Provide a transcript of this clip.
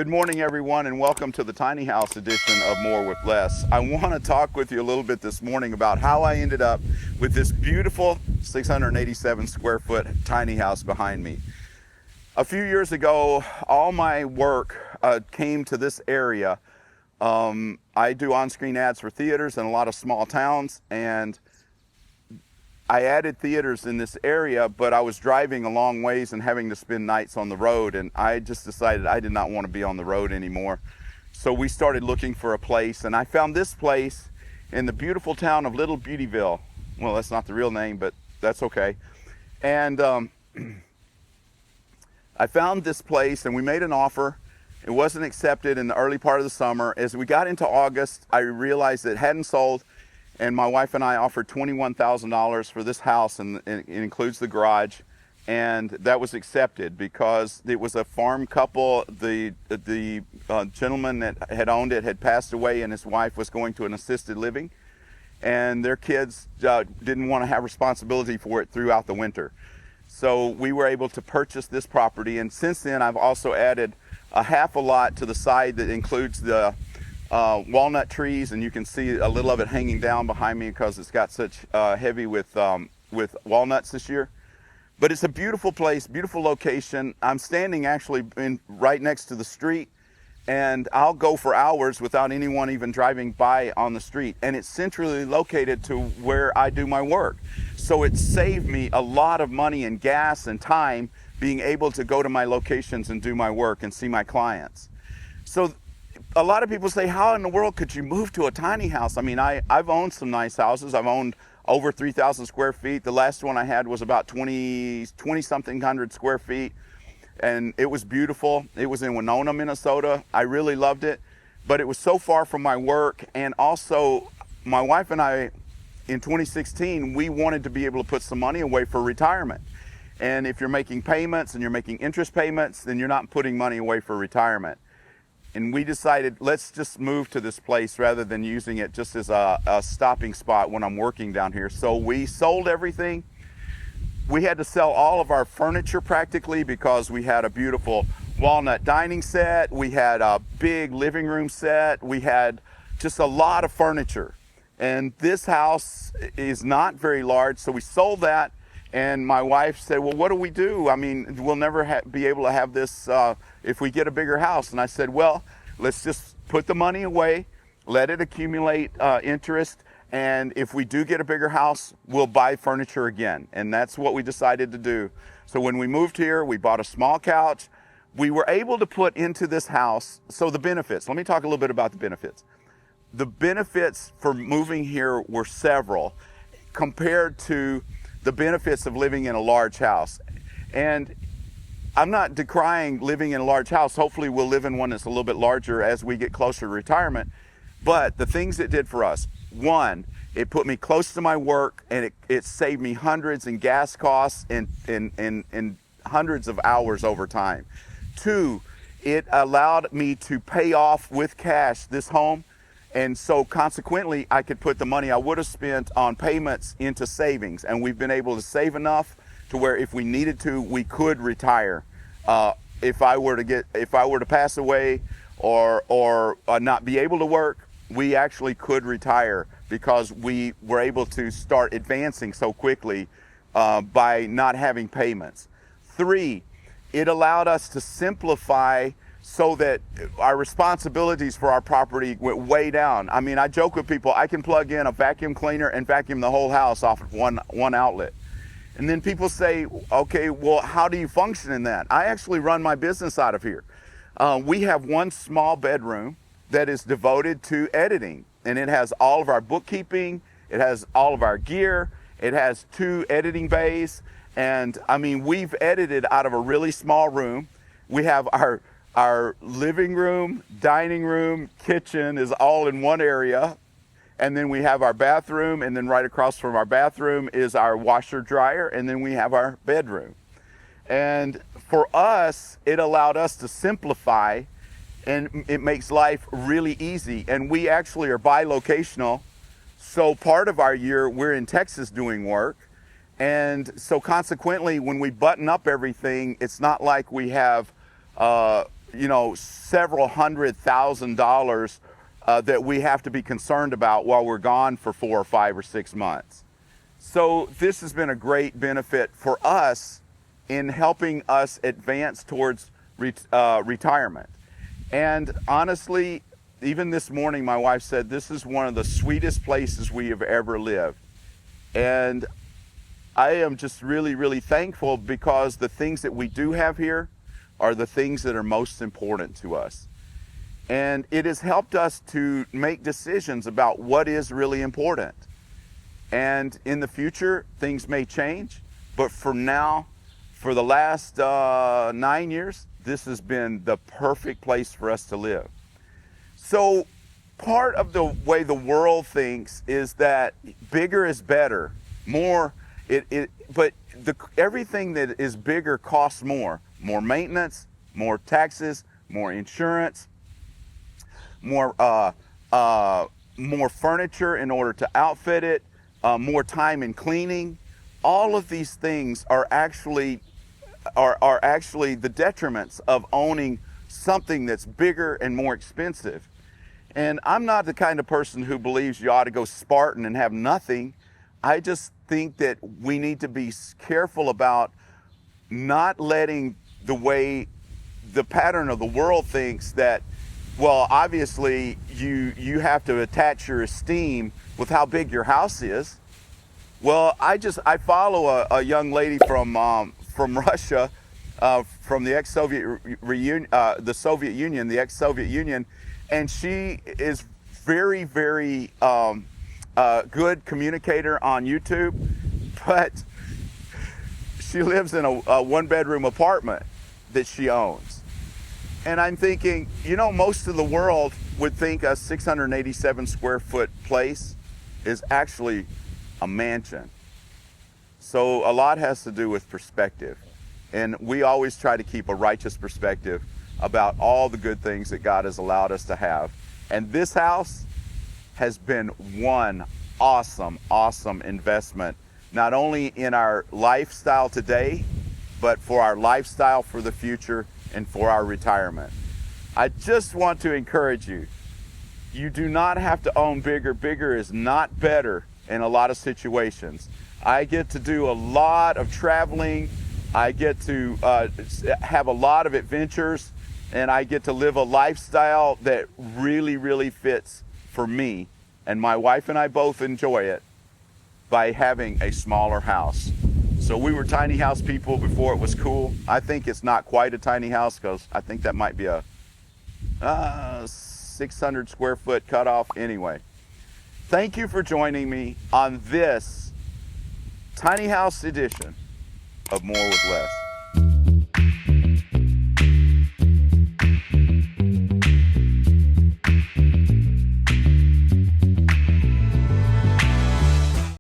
Good morning, everyone, and welcome to the tiny house edition of More with Less. I want to talk with you a little bit this morning about how I ended up with this beautiful 687 square foot tiny house behind me. A few years ago, all my work came to this area. I do on-screen ads for theaters in a lot of small towns, and I added theaters in this area, but I was driving a long ways and having to spend nights on the road, and I just decided I did not want to be on the road anymore. So we started looking for a place, and I found this place in the beautiful town of Little Beautyville. Well, that's not the real name, but that's okay. And I found this place, and we made an offer. It wasn't accepted in the early part of the summer. As we got into August, I realized it hadn't sold, and my wife and I offered $21,000 for this house, and it includes the garage, and that was accepted because it was a farm couple. The gentleman that had owned it had passed away, and his wife was going to an assisted living, and their kids didn't want to have responsibility for it throughout the winter. So we were able to purchase this property, and since then I've also added a half a lot to the side that includes the walnut trees, and you can see a little of it hanging down behind me because it's got such heavy with walnuts this year. But it's a beautiful place, beautiful location. I'm standing actually right next to the street, and I'll go for hours without anyone even driving by on the street. And it's centrally located to where I do my work. So it saved me a lot of money and gas and time being able to go to my locations and do my work and see my clients. So a lot of people say, how in the world could you move to a tiny house? I mean, I've owned some nice houses. I've owned over 3,000 square feet. The last one I had was about 20-something hundred square feet, and it was beautiful. It was in Winona, Minnesota. I really loved it, but it was so far from my work. And also, my wife and I, in 2016, we wanted to be able to put some money away for retirement. And if you're making payments and you're making interest payments, then you're not putting money away for retirement. And we decided, let's just move to this place rather than using it just as a stopping spot when I'm working down here. So we sold everything. We had to sell all of our furniture practically because we had a beautiful walnut dining set. We had a big living room set. We had just a lot of furniture. And this house is not very large, so we sold that. And my wife said, well, what do we do? I mean, we'll never be able to have this if we get a bigger house. And I said, well, let's just put the money away, let it accumulate interest, and if we do get a bigger house, we'll buy furniture again. And that's what we decided to do. So when we moved here, we bought a small couch. We were able to put into this house, so the benefits, let me talk a little bit about the benefits. The benefits for moving here were several compared to the benefits of living in a large house. And I'm not decrying living in a large house. Hopefully we'll live in one that's a little bit larger as we get closer to retirement. But the things it did for us, one, it put me close to my work, and it saved me hundreds in gas costs and hundreds of hours over time. Two, it allowed me to pay off with cash this home. And so consequently, I could put the money I would have spent on payments into savings. And we've been able to save enough to where if we needed to, we could retire. If I were to pass away or not be able to work, we actually could retire because we were able to start advancing so quickly by not having payments. Three, it allowed us to simplify so that our responsibilities for our property went way down. I mean, I joke with people, I can plug in a vacuum cleaner and vacuum the whole house off of one outlet. And then people say, okay, well, how do you function in that? I actually run my business out of here. We have one small bedroom that is devoted to editing, and it has all of our bookkeeping, it has all of our gear, it has 2 editing bays, and I mean, we've edited out of a really small room. We have our living room, dining room, kitchen is all in one area. And then we have our bathroom, and then right across from our bathroom is our washer dryer, and then we have our bedroom. And for us, it allowed us to simplify, and it makes life really easy. And we actually are bilocational. So part of our year, we're in Texas doing work. And so consequently, when we button up everything, it's not like we have several $100,000 that we have to be concerned about while we're gone for 4 or 5 or 6 months. So this has been a great benefit for us in helping us advance towards retirement. And honestly, even this morning, my wife said, this is one of the sweetest places we have ever lived. And I am just really, really thankful, because the things that we do have here are the things that are most important to us. And it has helped us to make decisions about what is really important. And in the future, things may change, but for now, for the last 9 years, this has been the perfect place for us to live. So part of the way the world thinks is that bigger is better, more, but everything that is bigger costs more. More maintenance, more taxes, more insurance, more furniture in order to outfit it, more time in cleaning. All of these things are actually the detriments of owning something that's bigger and more expensive. And I'm not the kind of person who believes you ought to go Spartan and have nothing. I just think that we need to be careful about not letting the pattern of the world thinks that, well, obviously you have to attach your esteem with how big your house is. Well, I follow a young lady from Russia, from the Soviet Union, the ex-Soviet Union, and she is very, very good communicator on YouTube, but she lives in a one-bedroom apartment that she owns. And I'm thinking, most of the world would think a 687 square foot place is actually a mansion. So a lot has to do with perspective. And we always try to keep a righteous perspective about all the good things that God has allowed us to have. And this house has been one awesome, awesome investment, not only in our lifestyle today, but for our lifestyle for the future and for our retirement. I just want to encourage you. You do not have to own bigger. Bigger is not better in a lot of situations. I get to do a lot of traveling. I get to have a lot of adventures, and I get to live a lifestyle that really, really fits for me. And my wife and I both enjoy it by having a smaller house. So we were tiny house people before it was cool. I think it's not quite a tiny house, because I think that might be a 600 square foot cutoff. Anyway, thank you for joining me on this tiny house edition of More with Less.